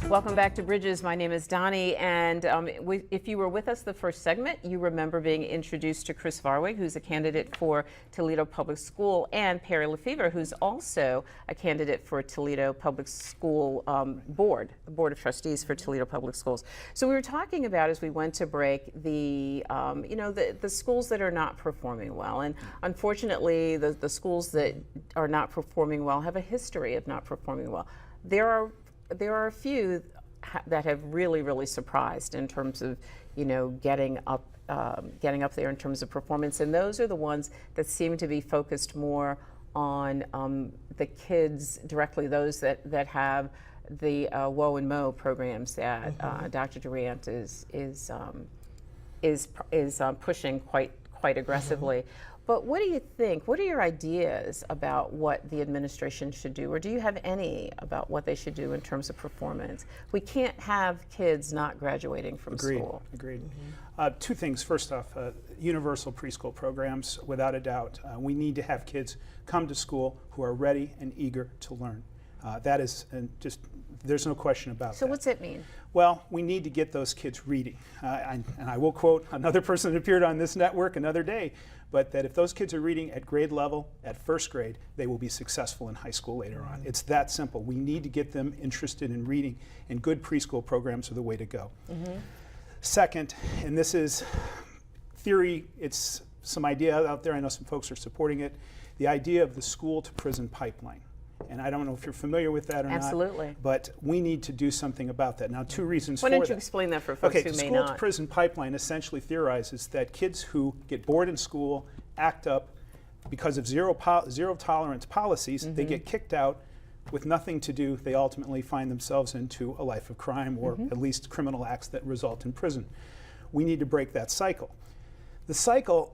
Welcome back to Bridges. My name is Donnie, and if you were with us the first segment, you remember being introduced to Chris Varwig, who's a candidate for Toledo Public School, and Perry Lefevre, who's also a candidate for Toledo Public School Board, the Board of Trustees for Toledo Public Schools. So we were talking about, as we went to break, the schools that are not performing well, and unfortunately, the schools that are not performing well have a history of not performing well. There are a few that have really surprised in terms of, getting up there in terms of performance, and those are the ones that seem to be focused more on the kids directly, those that have the WO and MO programs that Dr. Durant is pushing quite aggressively. But what do you think? What are your ideas about what the administration should do, or do you have any about what they should do in terms of performance? We can't have kids not graduating from school. Agreed. Two things. First off, universal preschool programs, without a doubt. We need to have kids come to school who are ready and eager to learn. That is there's no question about that. So what's it mean? Well, we need to get those kids reading. And I will quote another person that appeared on this network another day, but that if those kids are reading at grade level, at first grade, they will be successful in high school later on. It's that simple. We need to get them interested in reading, and good preschool programs are the way to go. Second, and this is theory, it's some idea out there, I know some folks are supporting it, the idea of the school to prison pipeline. And I don't know if you're familiar with that or Absolutely. not, but we need to do something about that. Now, two reasons Why for that. don't you explain that for folks who may not? The school to prison pipeline essentially theorizes that kids who get bored in school, act up because of zero tolerance policies, they get kicked out with nothing to do. They ultimately find themselves into a life of crime or at least criminal acts that result in prison. We need to break that cycle. The cycle,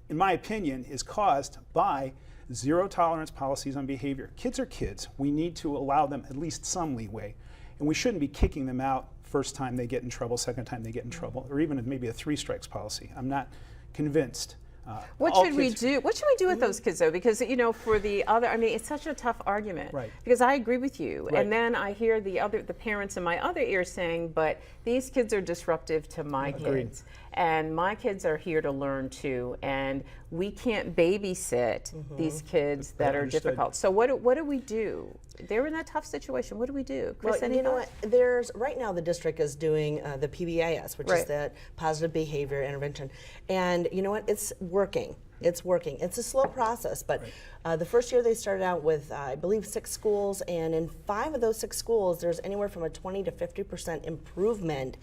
in my opinion, is caused by zero tolerance policies on behavior. Kids are kids. We need to allow them at least some leeway. And we shouldn't be kicking them out first time they get in trouble, second time they get in trouble, or even maybe a 3 strikes policy. I'm not convinced. What should we do? What should we do with those kids, though? Because, for the other, it's such a tough argument. Right. Because I agree with you. Right. And then I hear the parents in my other ear saying, but these kids are disruptive to my kids. And my kids are here to learn too. And we can't babysit these kids that are difficult. So what do we do? They're in that tough situation. What do we do? Chris, well, you know what? Right now the district is doing the PBIS, which is the Positive Behavior Intervention. And you know what? It's working. It's working. It's a slow process, but the first year they started out with, I believe, 6 schools, and in 5 of those 6 schools, there's anywhere from a 20 to 50% improvement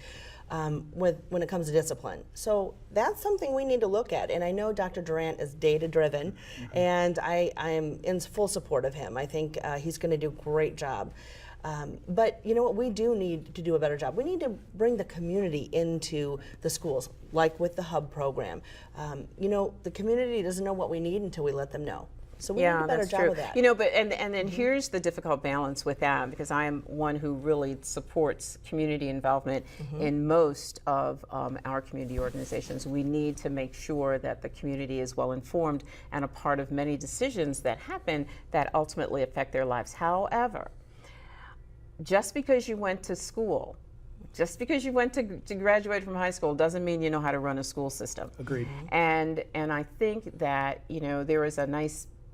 when it comes to discipline. So that's something we need to look at. And I know Dr. Durant is data-driven, and I am in full support of him. I think he's going to do a great job. But you know what, we do need to do a better job. We need to bring the community into the schools, like with the HUB program. The community doesn't know what we need until we let them know. So we need a better job of that. But and then here's the difficult balance with that, because I am one who really supports community involvement in most of our community organizations. We need to make sure that the community is well informed and a part of many decisions that happen that ultimately affect their lives. However, just because you went to school, just because you went to graduate from high school doesn't mean you know how to run a school system. Agreed. And I think that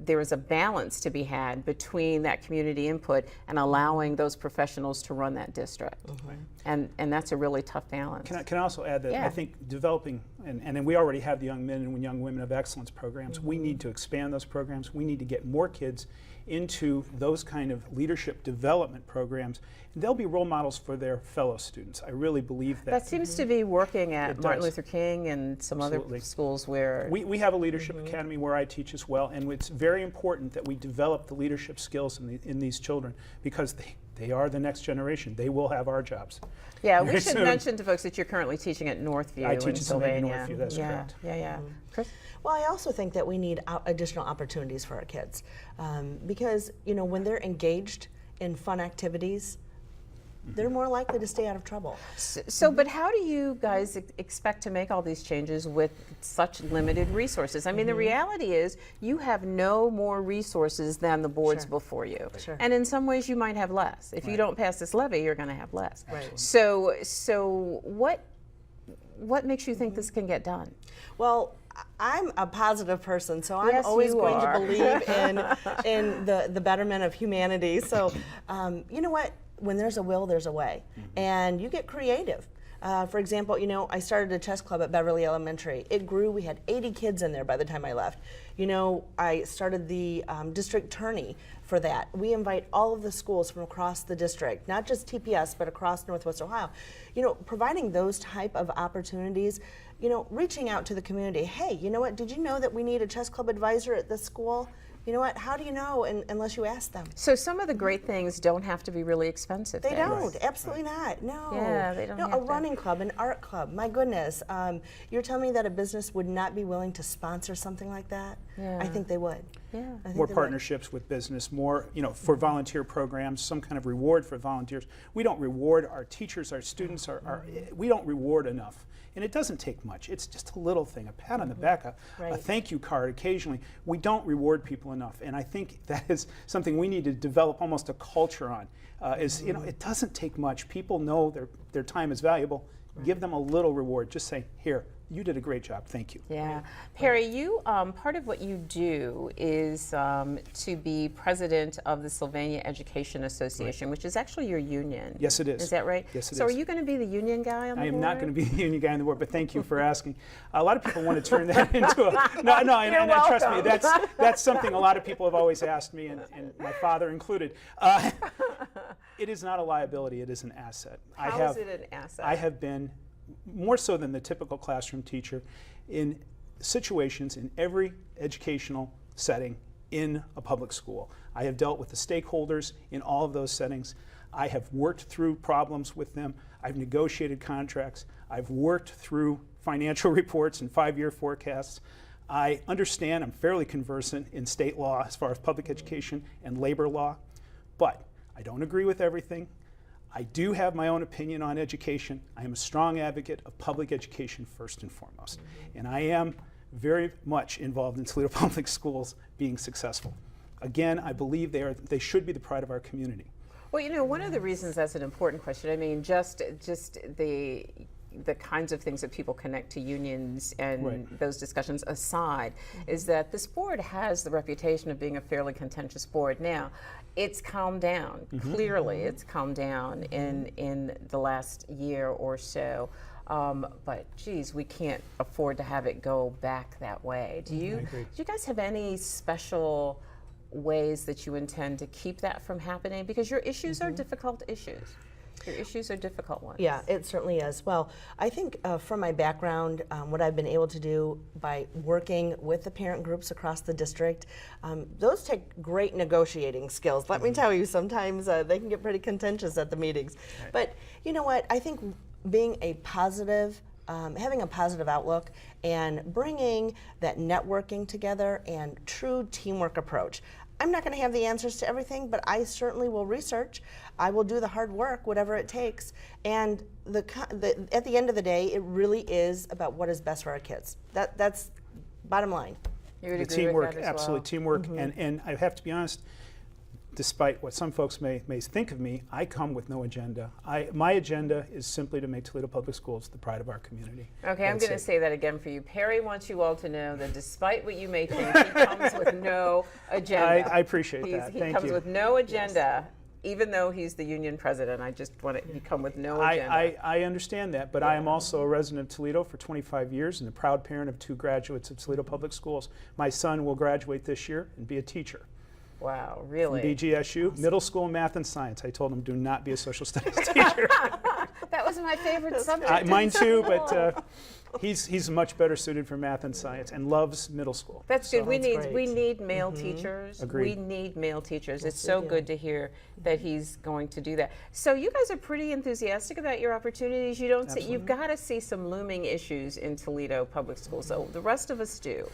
there is a balance to be had between that community input and allowing those professionals to run that district. And that's a really tough balance. Can I also add that I think developing, and we already have the Young Men and Young Women of Excellence programs, we need to expand those programs. We need to get more kids into those kind of leadership development programs, and they'll be role models for their fellow students. I really believe that. That seems to be working at Martin Luther King and some other schools where... We have a leadership academy where I teach as well, and it's very important that we develop the leadership skills in these children, because they are the next generation. They will have our jobs. Yeah, we should mention to folks that you're currently teaching at Northview I teach in Sylvania. At Northview, that's correct. Chris? Well, I also think that we need additional opportunities for our kids, because when they're engaged in fun activities, they're more likely to stay out of trouble. So, but how do you guys expect to make all these changes with such limited resources? I mean, the reality is you have no more resources than the boards Sure. before you. Sure. And in some ways you might have less. If you don't pass this levy, you're going to have less. Right. So what makes you think this can get done? Well, I'm a positive person, so I'm Yes, always you going are. to believe in the betterment of humanity. So, you know what? When there's a will, there's a way, and you get creative. For example, you know, I started a chess club at Beverly Elementary. It grew. We had 80 kids in there by the time I left. You know, I started the district tourney for that. We invite all of the schools from across the district, not just TPS, but across Northwest Ohio. You know, providing those type of opportunities, you know, reaching out to the community. Hey, you know what? Did you know that we need a chess club advisor at this school? You know what? How do you know unless you ask them? So some of the great things don't have to be really expensive. They then. don't. Absolutely not. No. Yeah, they don't No, have a to. running club, an art club. My goodness. You're telling me that a business would not be willing to sponsor something like that? Yeah. I think they would. Yeah. I think More they would. partnerships with business, more, you know, for volunteer programs, some kind of reward for volunteers. We don't reward our teachers, our students, we don't reward enough. And it doesn't take much. It's just a little thing, a pat on the back, a Right. thank you card occasionally. We don't reward people enough. And I think that is something we need to develop almost a culture on. You know, it doesn't take much. People know their time is valuable. Give them a little reward. Just say, here, you did a great job. Thank you. Yeah. Perry, you, part of what you do is to be president of the Sylvania Education Association, which is actually your union. Yes, it is. Is that right? Yes, it so is. are you going to be the union guy on the I board? am not going to be the union guy on the board, but thank you for asking. A lot of people want to turn that into a no, and trust me, that's something a lot of people have always asked me, and my father included. It is not a liability; it is an asset. How is it an asset? I have been more so than the typical classroom teacher in situations in every educational setting in a public school. I have dealt with the stakeholders in all of those settings. I have worked through problems with them. I've negotiated contracts. I've worked through financial reports and 5-year forecasts. I understand, I'm fairly conversant in state law as far as public education and labor law, but I don't agree with everything. I do have my own opinion on education. I am a strong advocate of public education first and foremost. And I am very much involved in Toledo Public Schools being successful. Again, I believe they should be the pride of our community. Well, you know, one of the reasons that's an important question, I mean, just the kinds of things that people connect to unions and Right. those discussions aside, is that this board has the reputation of being a fairly contentious board. Now, it's calmed down. Clearly, it's calmed down in the last year or so. But geez, we can't afford to have it go back that way. Do you guys have any special ways that you intend to keep that from happening? Because your issues are difficult issues. Your issues are difficult ones. Yeah, it certainly is. Well, I think from my background, what I've been able to do by working with the parent groups across the district, those take great negotiating skills. Let me tell you, sometimes they can get pretty contentious at the meetings. Right. But you know what? I think being a positive, having a positive outlook and bringing that networking together and true teamwork approach. I'm not going to have the answers to everything, but I certainly will research. I will do the hard work, whatever it takes. And at the end of the day, it really is about what is best for our kids. That's bottom line. You would The agree teamwork, with that as absolutely well? teamwork, and I have to be honest, despite what some folks may think of me, I come with no agenda. My agenda is simply to make Toledo Public Schools the pride of our community. Okay, I'm That's going it. to say that again for you. Perry wants you all to know that despite what you may think, he comes with no agenda. I appreciate that. He Thank comes you. with no agenda, even though he's the union president. I just want to come with no agenda. I understand that, but I am also a resident of Toledo for 25 years and a proud parent of 2 graduates of Toledo Public Schools. My son will graduate this year and be a teacher Wow, from really? BGSU, middle school math and science. I told him, do not be a social studies teacher. That was my favorite subject. Mine too, but he's much better suited for math and science and loves middle school. That's good. We That's need great. male teachers. Agreed. We need male teachers. It's we so do. good to hear that he's going to do that. So you guys are pretty enthusiastic about your opportunities. You don't see, you've got to see some looming issues in Toledo Public Schools. So the rest of us do.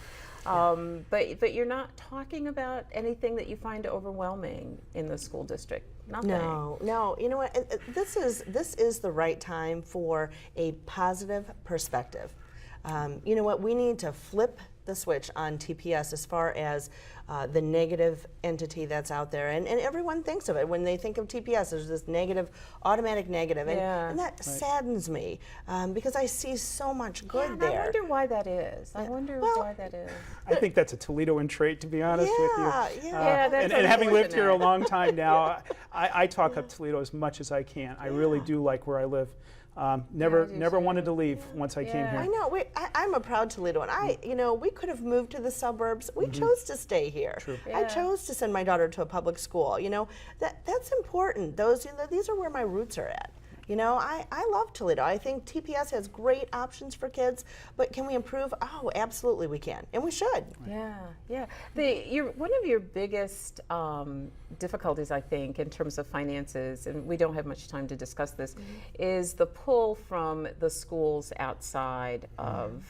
But you're not talking about anything that you find overwhelming in the school district. Nothing. No. You know what? This is the right time for a positive perspective. You know what? We need to flip the switch on TPS as far as the negative entity that's out there, and everyone thinks of it when they think of TPS. There's this negative, automatic negative, and that saddens me because I see so much good there. I wonder why that is. I wonder why that is. I think that's a Toledoan trait, to be honest with you. That's And having lived here a unfortunate. long time now, I talk up Toledo as much as I can. I really do like where I live. Never wanted to leave once I came I here. know. I'm a proud Toledoan. We could have moved to the suburbs. We chose to stay here. True. I chose to send my daughter to a public school. That's important. These are where my roots are at. I love Toledo. I think TPS has great options for kids, but can we improve? Oh, absolutely we can, and we should. Yeah. One of your biggest difficulties, I think, in terms of finances, and we don't have much time to discuss this, is the pull from the schools outside of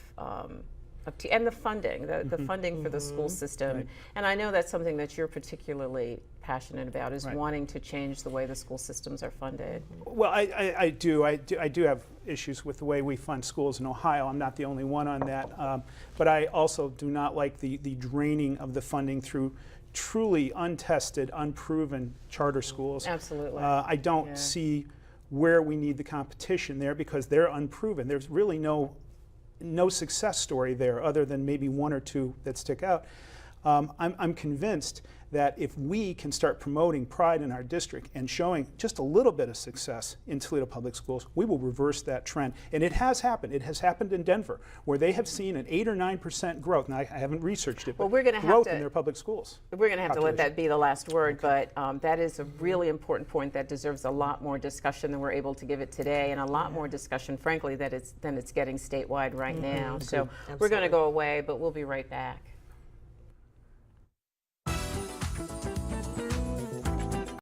and the funding, the funding for the school system. Right. And I know that's something that you're particularly passionate about, is wanting to change the way the school systems are funded. Well, I do have issues with the way we fund schools in Ohio. I'm not the only one on that. But I also do not like the draining of the funding through truly untested, unproven charter schools. Absolutely. I don't see where we need the competition there because they're unproven. There's really no success story there other than maybe one or two that stick out. I'm convinced that if we can start promoting pride in our district and showing just a little bit of success in Toledo Public Schools, we will reverse that trend. And it has happened. It has happened in Denver, where they have seen an 8 or 9% growth. Now, I haven't researched it, but we're gonna have growth to- in their public schools. We're going to have to let population. that be the last word, but that is a really important point that deserves a lot more discussion than we're able to give it today, and a lot more discussion, frankly, than it's getting statewide right now. So we're going to go away, but we'll be right back.